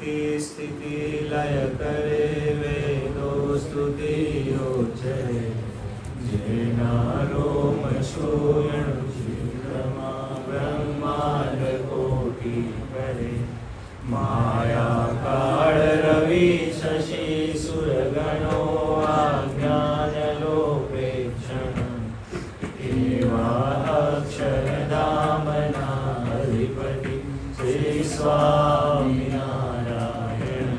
સ્થિતિ લય કરે વેદો સ્તુતિઓ છે, જેના રોમ શોયણ બ્રહ્માંડ કોટી કરે, માયા કાળ રવિ શશી સુરગણો આજ્ઞાન લોપેક્ષણ, એવા અક્ષરધામના અધિપતિ શ્રી સ્વામિનારાયણ.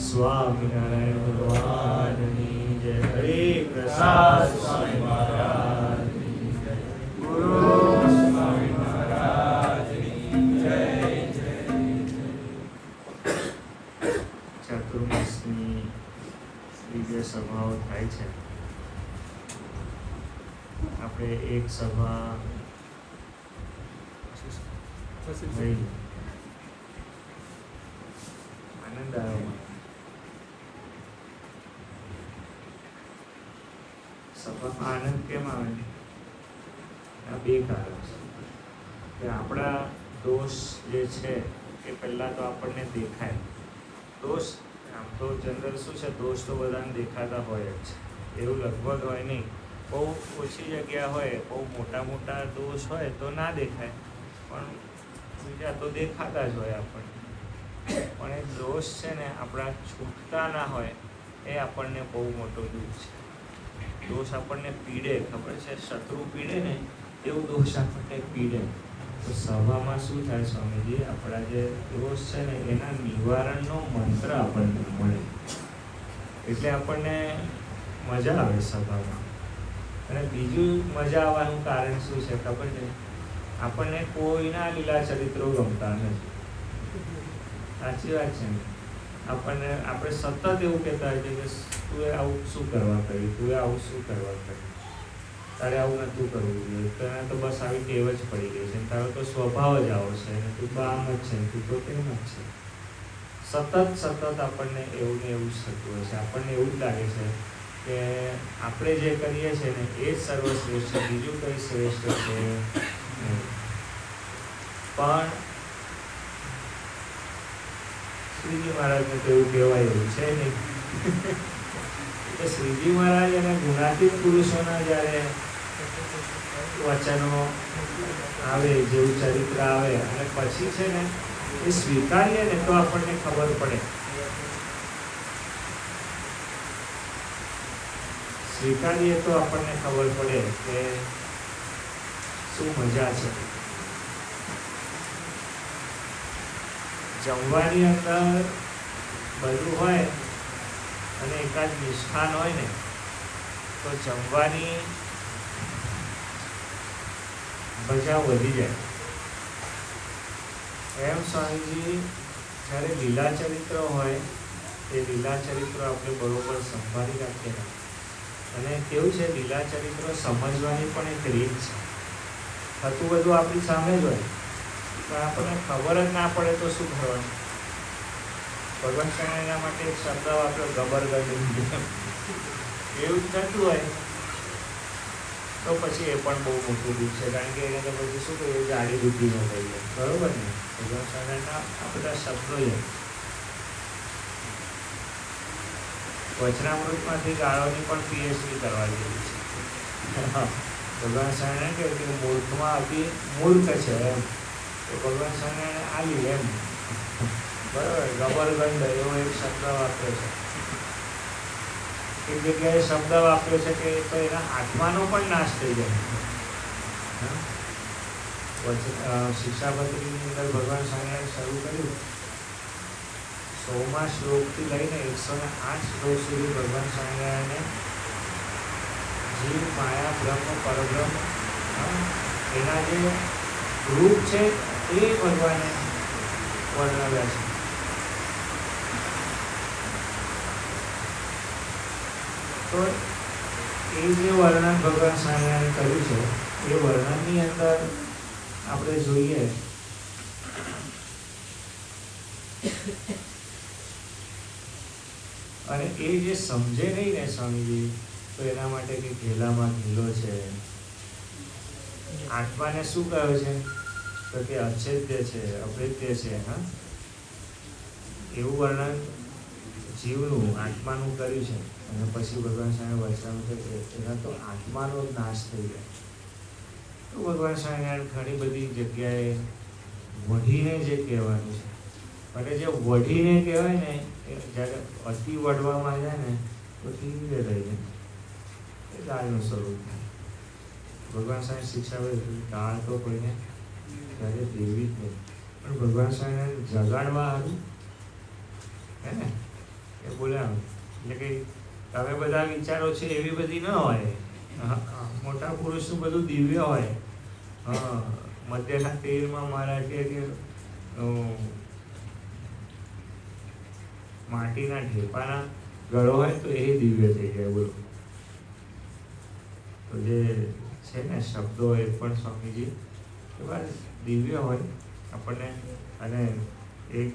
સ્વામિનારાયણ ભગવાનની જય. હરે પ્રસાદ સ્વામી મહારાજની જય. ગુરુ સ્વામી મહારાજની જય. ચતુર્માસની જે સભાઓ થાય છે, આપણે એક સભા આનંદ આવ્યો. સભામાં આનંદ કેમ આવે? આ બે કારણ છે કે આપણા દોષ જે છે એ પહેલાં તો આપણને દેખાય. દોષ આમ તો જનરલ શું છે, દોષ તો બધાને દેખાતા હોય જ છે, એવું લગભગ હોય નહીં. બહુ ઓછી જગ્યા હોય, બહુ મોટા મોટા દોષ હોય તો ના દેખાય, પણ બીજા તો દેખાતા જ હોય આપણને. પણ એ દોષ છે ને આપણા છૂટતા ના હોય, એ આપણને બહુ મોટો દુઃખ છે. દોષ આપણને પીડે, ખબર છે, શત્રુ પીડે ને એવું દોષ આપણને પીડે. તો સભામાં શું થાય સ્વામીજી, આપણા જે દોષ છે ને એના નિવારણનો મંત્ર આપણને મળે, એટલે આપણને મજા આવે સભામાં. અને બીજું મજા આવવાનું કારણ શું છે ખબર છે? આપણને કોઈના લીલા ચરિત્રો ગમતા નથી. સાચી વાત છે ને? આપણે સતત એવું કહેતા હોય છે કે તું આવું શું કરવા કર્યું, તું આવું શું કરવા કર્યું, તારે આવું નહોતું કરવું જોઈએ, તને તો બસ આવી ટેવ જ પડી ગઈ છે, તારો તો સ્વભાવ જ આવો છે, તું તો આમ જ છે, તું તો તેમ જ છે. સતત આપણને એવું ને એવું જ થતું હોય છે. આપણને એવું જ લાગે છે કે આપણે જે કરીએ છીએ ને એ જ સર્વશ્રેષ્ઠ છે, બીજું કંઈ શ્રેષ્ઠ છે નહીં. પણ શ્રીજી મહારાજને તો એવું કહેવાયું છે નહીં કે શ્રીજી મહારાજ અને ગુણાતીત પુરુષોના જ્યારે વચનો આવે, જેવું ચરિત્ર આવે અને પછી છે ને એ સ્વીકારીએ ને તો આપણને ખબર પડે. સ્વીકારીએ તો આપણને ખબર પડે કે શું મજા છે. જમવાની અંદર બધું હોય અને એકાદ મિષ્ઠાન હોય ને તો જમવાની મજા વધી જાય. એમ સ્વામીજી જ્યારે લીલા ચરિત્ર હોય એ લીલા ચરિત્રો આપણે બરોબર સંભાળી રાખીએ ને, અને કેવું છે, લીલા ચરિત્રો સમજવાની પણ એક રીત છે. થતું બધું આપણી સામે જ હોય પણ આપણને ખબર જ ના પડે તો શું કરવાનું? ભગવાન શ્રી એના માટે એક શબ્દ વાપર્યો, ગબરગંજ. એવું જ થતું હોય તો પછી એ પણ બહુ મોટું દુઃખ છે, કારણ કે એને તો પછી શું કહ્યું, જાડી બુદ્ધિનો થઈ જાય. બરોબર ને? ભગવાન સ્વામિનારાયણના આ બધા શબ્દો છે. વચનામૃતમાંથી ગાળોની પણ પીએચડી કરવા જેવી છે. ભગવાન સ્વામિનારાયણ કહે કે મૂર્ખમાં અતિ મૂર્ખ છે એમ, તો ભગવાન સ્વામિનારાયણ આલી એમ. બરાબર, ગબરગંડ એવો એક શબ્દ વાપર્યો છે. એક જગ્યાએ શબ્દ વાપર્યો છે કે તો એના આત્માનો પણ નાશ થઈ જાય. શિક્ષાપત્રીની અંદર ભગવાન સ્વામિનારાયણ શરૂ કર્યું, 100મા શ્લોકથી લઈને 108 શ્લોક સુધી ભગવાન સ્વામિનારાયણે જીવ, માયા, બ્રહ્મ, પરબ્રહ્મ એના જે રૂપ છે એ ભગવાને વર્ણવ્યા છે. તો એ જે વર્ણન ભગવાન સ્વામિનારાયણે કર્યું છે એ વર્ણનની અંદર આપણે જોઈએ અને એ જે સમજે નહીં ને સ્વામીજી, તો એના માટે કે ઘેલામાં ઘેલો છે. આત્માને શું કહ્યું છે? તો કે અછેદ્ય છે, અભેદ્ય છે. હા, એવું વર્ણન જીવનું આત્માનું કર્યું છે. અને પછી ભગવાન સ્વામી વચન છે કે એના તો આત્માનો નાશ થઈ જાય. તો ભગવાન સ્વામિનારાયણ ઘણી બધી જગ્યાએ વઢીને જે કહેવાનું છે, અને જે વઢીને કહેવાય ને એ જ્યારે અતિ વઢવામાં જાય ને તો ધીરે રહી જાય, એ દાળનું સ્વરૂપ થાય. ભગવાન સ્વામી શિક્ષાવે દાળ તો કોઈને ત્યારે દેવી જ નહીં, પણ ભગવાન સ્વામિનારાયણ જગાડવા હતું હે ને એ બોલ્યા. એટલે કે તમે બધા વિચારો છે એવી બધી ન હોય. મોટા પુરુષનું બધું દિવ્ય હોય. મધ્યના તેલમાં મારા કે માટીના ઢેપાના ગળો હોય તો એ દિવ્ય થઈ જાય. બોલો, તો જે છે ને શબ્દો એ પણ સ્વામીજી એવા દિવ્ય હોય આપણને. અને એક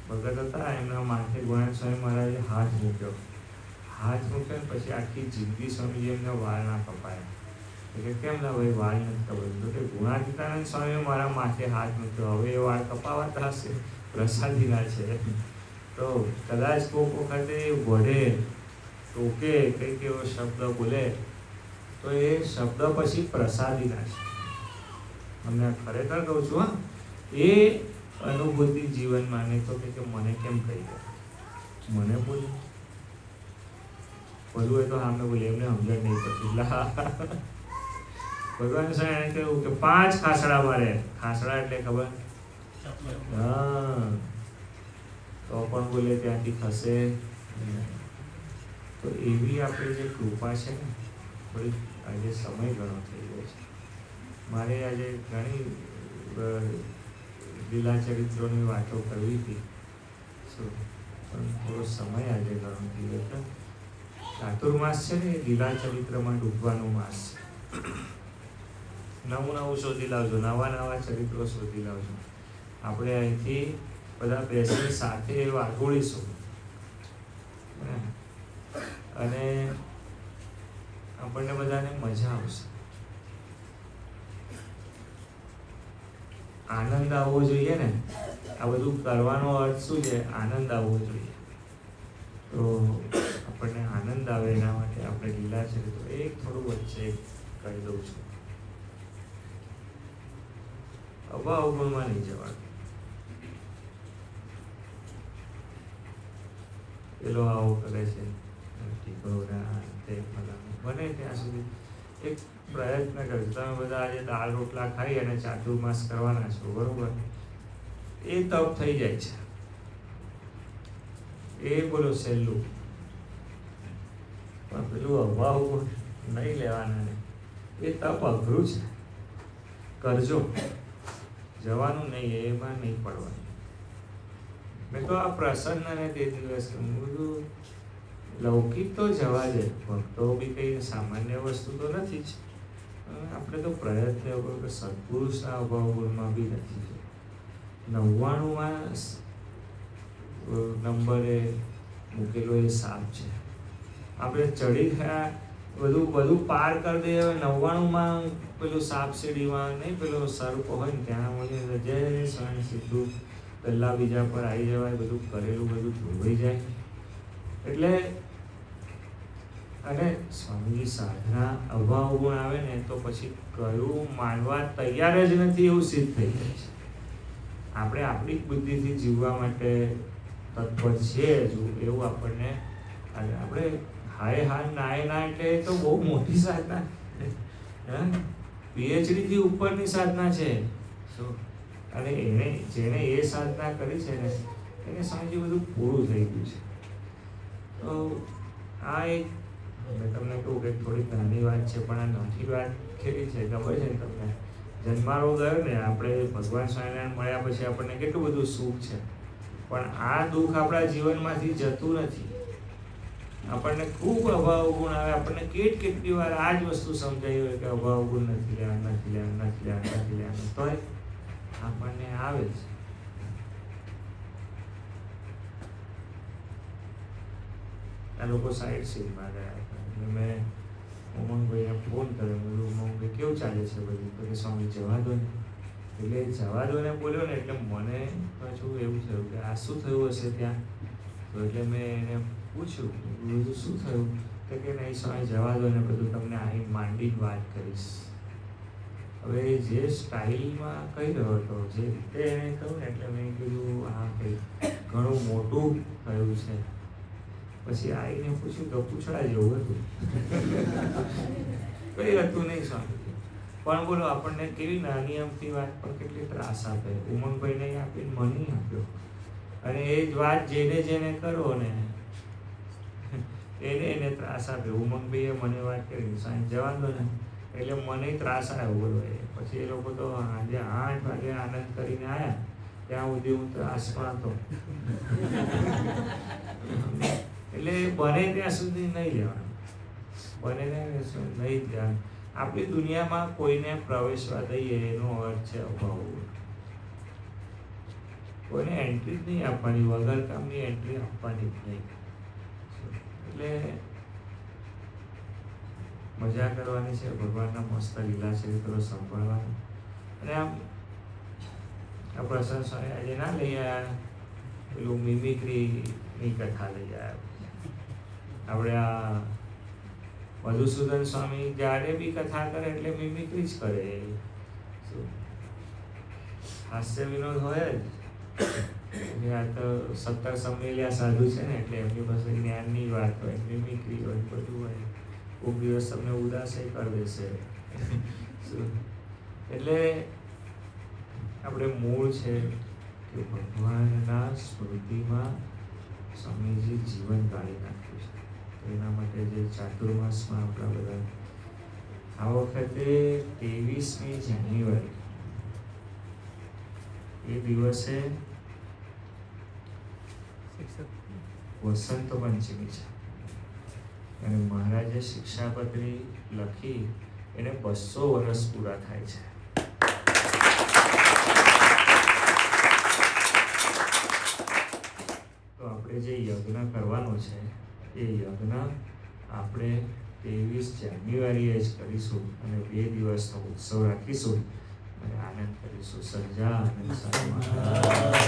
ભગત હતા, એમના માથે ગોવિંદ સ્વામી મહારાજે હાથ મૂક્યો ને પછી આખી જિંદગી સ્વામીજી એમને વાળ ના કપાયા. એટલે કેમ ના ભાઈ વાળ નથી કપાયું? તો કે ગુણાતીતાનંદ સ્વામીએ મારા માથે હાથ મૂક્યો, હવે એ વાળ કપાવાતા હશે, પ્રસાદીના છે. તો કદાચ કોઈક વખતે વઢે ટોકે કંઈક એવો શબ્દ બોલે તો એ શબ્દ પછી પ્રસાદીના છે. અમને ખરેખર કહું છું, હા, એ અનુભૂતિ જીવનમાં નહીં તો કે મને કેમ કહી ગયા, મને બોલ્યું બધું એ તો સામે બોલે, એમને સમજણ નહીં પડતી. ભગવાન સાહેબ કહ્યું કે 5 ખાસડા મારે. ખાસડા એટલે ખબર? હા, તો પણ બોલે ત્યાંથી ખસે. તો એવી આપણી જે કૃપા છે ને, થોડી આજે સમય ઘણો થઈ ગયો છે. મારે આજે ઘણી લીલા ચરિત્રોની વાતો કરવી હતી, પણ થોડો સમય આજે ઘણો થઈ ગયો છે. ચાતુર્માસ છે ને, એ લીલા ચરિત્રમાં ડૂબવાનો માસ છે. નવું શોધી લાવજો, નવા ચરિત્રો શોધી લાવજો. આપણે અહીંથી બધા બેસીને સાથે વાગોળીશું અને આપણને બધાને મજા આવશે. આનંદ આવવો જોઈએ ને. આ બધું કરવાનો અર્થ શું છે? આનંદ આવવો જોઈએ. તો આપણને આનંદ આવે એના માટે આપણે લીલા ચરિત્રો એક થોડું વચ્ચે કહી દઉં છું. અવગુણમાં નહીં જવાનું. પેલો આવો કરે છે, બને ત્યાં સુધી એક પ્રયત્ન કરજો. તમે બધા આજે દાળ રોટલા ખાઈ અને ચાતુર્માસ કરવાના છો, બરોબર? એ તપ થઈ જાય છે. એ બોલો સહેલું, પણ પેલું અભાવ નહીં લેવાના ને, એ તપ અઘરું છે. કરજો, જવાનું નહીં, એમાં નહીં પડવાનું. મેં તો આ પ્રસન્ન ને તે દિવસ બધું લૌકિક તો જવા દે, ભક્તો બી કંઈ સામાન્ય વસ્તુ તો નથી જ. આપણે તો પ્રયત્ન કરો કે સત્પુરુષના અભાવ ગુણમાં બી નથી. 99માં નંબરે મૂકેલો એ સાપ છે. આપણે ચડી ગયા, બધું પાર કરી દઈએ. 99માં પેલું સાપ સીડીમાં નહીં, પેલો સર્પ હોય ને ત્યાં મને જય સ્વામી સીધું પહેલા બીજા પર આવી જવાય. બધું કરેલું બધું ધોવાઈ જાય. એટલે અને સ્વામીજી સાધના અભાવ ગુણ આવે ને તો પછી કયું માનવા તૈયાર જ નથી એવું સિદ્ધ થઈ જાય છે. આપણે આપણી બુદ્ધિથી જીવવા માટે તત્પર છીએ એવું આપણને. આપણે હાય નાય ના એટલે તો બહુ મોટી સાધના, PhD થી ઉપરની સાધના છે. અને જેને એ સાધના કરી છે ને એને સ્વામીજી બધું પૂરું થઈ ગયું છે. તો આ એક મેં તમને કહું કે થોડી નાની વાત છે, પણ આ નાની વાત કેવી છે ખબર છે ને તમને? જન્મારો ગયો ને, આપણે ભગવાન સ્વામિનારાયણ મળ્યા પછી આપણને કેટલું બધું સુખ છે, પણ આ દુઃખ આપણા જીવનમાંથી જતું નથી. આપણને ખૂબ અભાવ ગુણ આવે. આપણને કેટલી વાર આ જ વસ્તુ સમજાઈ હોય કે અભાવ ગુણ નથી લેવાનું, તોય આપણને આવે જ. આ લોકો સાઈડ સીનમાં ગયા. મેં ઉમંગભાઈને ફોન કર્યો, ઉમંગભાઈ કેવું ચાલે છે બધું? તો કે સ્વામી જવા દો ને. એટલે જવા દો ને બોલ્યો ને એટલે મને પાછું એવું થયું કે આ શું થયું હશે ત્યાં. તો એટલે મેં એને પૂછ્યું બધું શું થયું, તો કે નહીં સ્વામી જવા દો ને, બધું તમને અહીં માંડીને વાત કરીશ. હવે જે સ્ટાઇલમાં કહી રહ્યો હતો, જે રીતે એને કહ્યું ને, એટલે મેં કીધું આ કંઈ ઘણું મોટું થયું છે. પછી આવીને પૂછ્યું તો પૂછડા જેવું હતું. કંઈ હતું નહીં સ્વામી, પણ બોલો આપણને કેવી નાની અમથી વાત પર કેટલી ત્રાસ આપે. ઉમંગભાઈને આપીને મને આપ્યો, અને એ જ વાત જેને કરો ને એને ત્રાસ આપ્યો. ઉમંગભાઈએ મને વાત કરી સાંજ જવા દો ને, એટલે મને ત્રાસ આવ્યો બોલો. પછી એ લોકો તો આજે 8 વાગે આનંદ કરીને આવ્યા, ત્યાં સુધી હું ત્રાસમાં હતો. એટલે બને ત્યાં સુધી નહીં લેવાનું, બને ત્યાં સુધી નહીં ધ્યાન. આપણી દુનિયામાં કોઈને પ્રવેશવા દઈએ એનો અર્થ છે અભાવ. કોઈને એન્ટ્રી જ નહીં આપવાની, વગર કામની એન્ટ્રી આપવાની જ નહીં. એટલે મજા કરવાની છે, ભગવાનના મસ્ત લીલા ચરિત્રો સંભાળવાની. અને આમ આ પ્રસંગ સ્વામી આજે ના લઈ આવ્યા, પેલું મિમિક્રીની કથા લઈ આવ્યા. આપણે આ મધુસૂદન સ્વામી જ્યારે બી કથા કરે એટલે મિમિક્રી જ કરે. હાસ્ય વિનોદ હોય જ. આ તો 17 સમયેલા સાધુ છે ને, એટલે એમની પાસે જ્ઞાનની વાત હોય, મિમિક્રી હોય, બધું હોય. કોઈક દિવસ તમને ઉદાસ કરી દેશે. એટલે આપણે મૂળ છે કે ભગવાનના સ્મૃતિમાં સ્વામીજી જીવન ગાળી નાખ્યું છે. એના માટે જે ચાતુર્માસમાં આપણા બધા આ વખતે 23મી જાન્યુઆરી એ દિવસે વસંત પંચમી છે, અને મહારાજે શિક્ષાપત્રી લખી એને 200 વર્ષ પૂરા થાય છે. તો આપણે જે યજ્ઞ કરવાનો છે એ યજ્ઞ આપણે 23 જાન્યુઆરીએ જ કરીશું, અને 2 દિવસનો ઉત્સવ રાખીશું અને આનંદ કરીશું. સહજાનંદ સ્વામી મહારાજ.